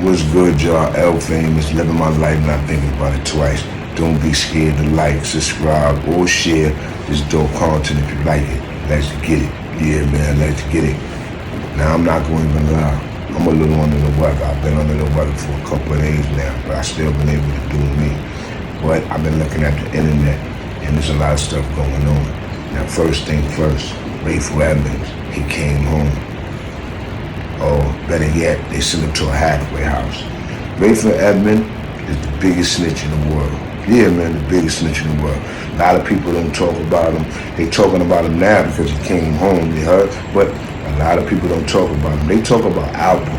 What's good, y'all? L Famous, living my life, not thinking about it twice. Don't be scared to like, subscribe, or share this dope content if you like it. Let's get it. Yeah, man, let's get it. Now, I'm not going to even lie. I'm a little under the weather. I've been under the weather for a couple of days now, but I've still been able to do me. But I've been looking at the internet, and there's a lot of stuff going on. Now, first thing first, Rayful Edmond, he came home. Or better yet, they sent him to a halfway house. Rayful Edmond is the biggest snitch in the world. Yeah, man, the biggest snitch in the world. A lot of people don't talk about him. They talking about him now because he came home, you heard? But a lot of people don't talk about him. They talk about Alpo,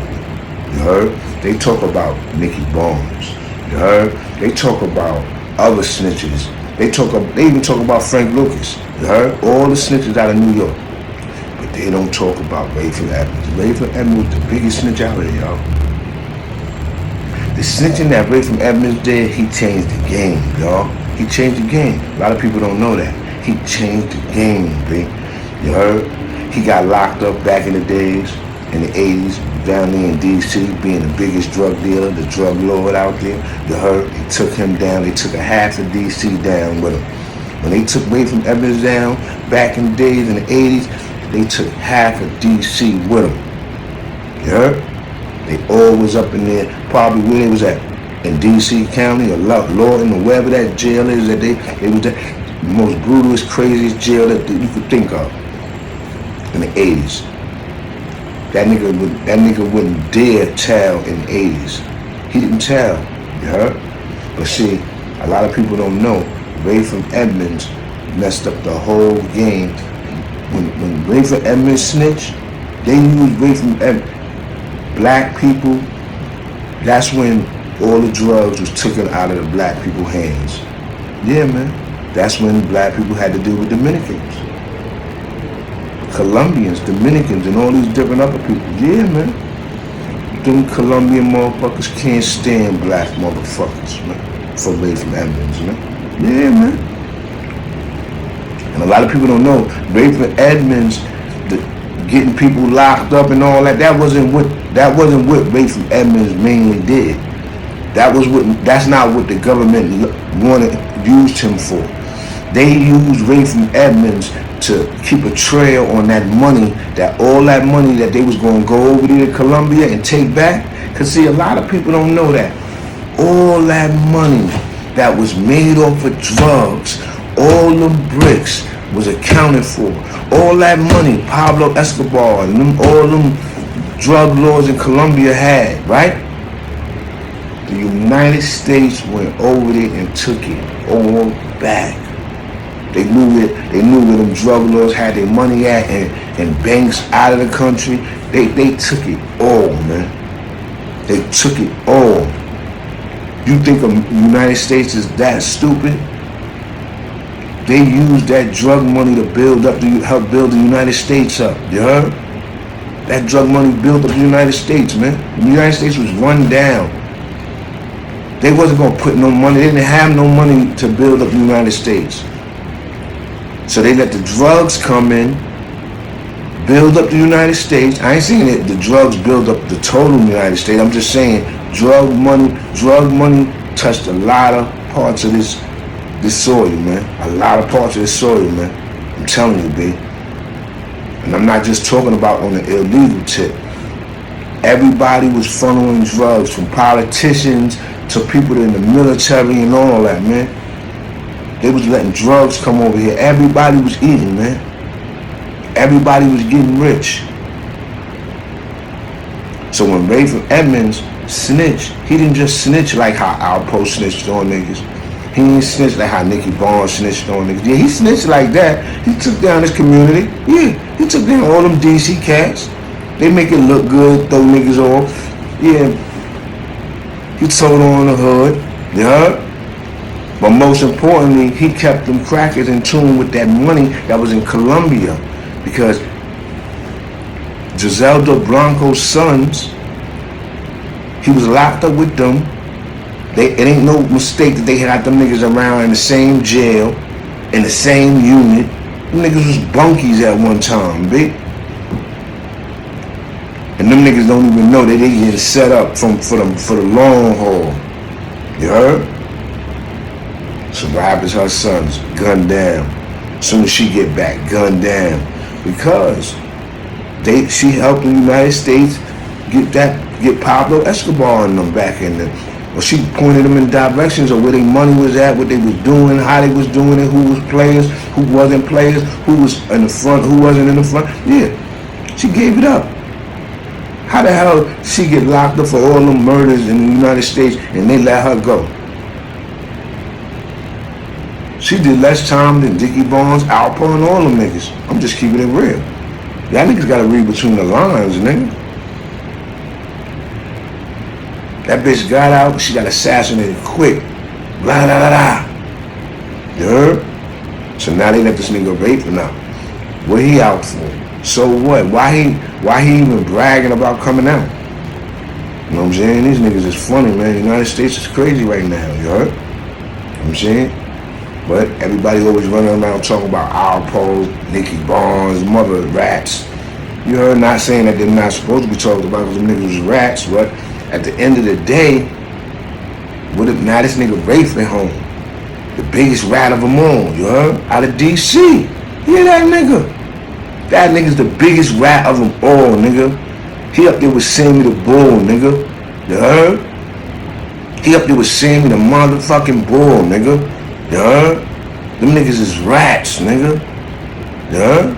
you heard? They talk about Nicky Barnes, you heard? They talk about other snitches. They even talk about Frank Lucas, you heard? All the snitches out of New York. But they don't talk about Rayful Edmonds. Rayful Edmonds was the biggest snitch out here, y'all. The snitching that Rayful Edmonds did, he changed the game, y'all. He changed the game. A lot of people don't know that. He changed the game, B. You heard? He got locked up back in the days, in the 80s, down there in D.C., being the biggest drug dealer, the drug lord out there. You heard? They took him down. They took a half of D.C. down with him. When they took Rayful Edmonds down, back in the days, in the 80s, they took half of D.C. with them. You heard? They all was up in there, probably where they was at, in D.C. County or Lawton or wherever that jail is that they was the most brutalest, craziest jail that you could think of in the 80s. That nigga wouldn't dare tell in the 80s. He didn't tell, you heard? But see, a lot of people don't know, Rayful Edmonds messed up the whole game. When Rayful Edmonds snitched, they used Rayful Edmonds. Black people, that's when all the drugs was taken out of the black people's hands. Yeah, man. That's when black people had to deal with Dominicans, Colombians, Dominicans, and all these different other people. Yeah, man. Them Colombian motherfuckers can't stand black motherfuckers, man. For Rayful Edmonds, man. Yeah, man. And a lot of people don't know, Rayful Edmonds, getting people locked up and all that, that wasn't what Rayful Edmonds mainly did. That's not what the government used him for. They used Rayful Edmonds to keep a trail on that money, all that money that they was going to go over there to Colombia and take back. Because see, a lot of people don't know that. All that money that was made off of drugs, all them bricks was accounted for. All that money Pablo Escobar and all them drug lords in Colombia had, right? The United States went over there and took it all back. They knew where them drug lords had their money at and banks out of the country. They took it all, man. They took it all. You think the United States is that stupid? They used that drug money to help build the United States up. You heard? That drug money built up the United States, man. The United States was run down. They wasn't gonna put no money. They didn't have no money to build up the United States. So they let the drugs come in, build up the United States. I ain't saying that the drugs build up the total United States. I'm just saying drug money touched a lot of parts of this soil, man. A lot of parts of this soil, man. I'm telling you, B. And I'm not just talking about on the illegal tip. Everybody was funneling drugs, from politicians to people in the military and all that, man. They was letting drugs come over here. Everybody was eating, man. Everybody was getting rich. So when Rayful Edmonds snitched, he didn't just snitch like how Alpo snitched on niggas. He didn't snitch like how Nicky Barnes snitched on niggas. Yeah, he snitched like that. He took down his community. Yeah, he took down all them DC cats. They make it look good, throw niggas off. Yeah, he told on the hood. You heard? But most importantly, he kept them crackers in tune with that money that was in Colombia. Because Giselda Blanco's sons, he was locked up with them. It ain't no mistake that they had them niggas around in the same jail, in the same unit. Them niggas was bunkies at one time, B. And them niggas don't even know that they getting set up for the long haul. You heard? So what happens? Her son's gunned down. As soon as she get back, gunned down, because she helped the United States get Pablo Escobar and them back in the. Or she pointed them in directions of where their money was at, what they was doing, how they was doing it, who was players, who wasn't players, who was in the front, who wasn't in the front. Yeah, she gave it up. How the hell she get locked up for all them murders in the United States and they let her go? She did less time than Dickie Barnes, Alpo, and all them niggas. I'm just keeping it real. Y'all niggas gotta read between the lines, nigga. That bitch got out, she got assassinated quick. Blah, blah, blah, blah. You heard? So now they let this nigga Rayful out. What he out for? So what? Why he even bragging about coming out? You know what I'm saying? These niggas is funny, man. The United States is crazy right now, you heard? You know what I'm saying? But everybody always running around talking about Alpo, Nicky Barnes, mother rats. You heard? Not saying that they're not supposed to be talked about because them niggas was rats, but at the end of the day, now this nigga Rayful home. The biggest rat of them all, you heard? Out of DC. Yeah, that nigga. That nigga's the biggest rat of them all, nigga. He up there with Sammy the Bull, nigga. You heard? He up there with Sammy the motherfucking Bull, nigga. You heard? Them niggas is rats, nigga. You heard?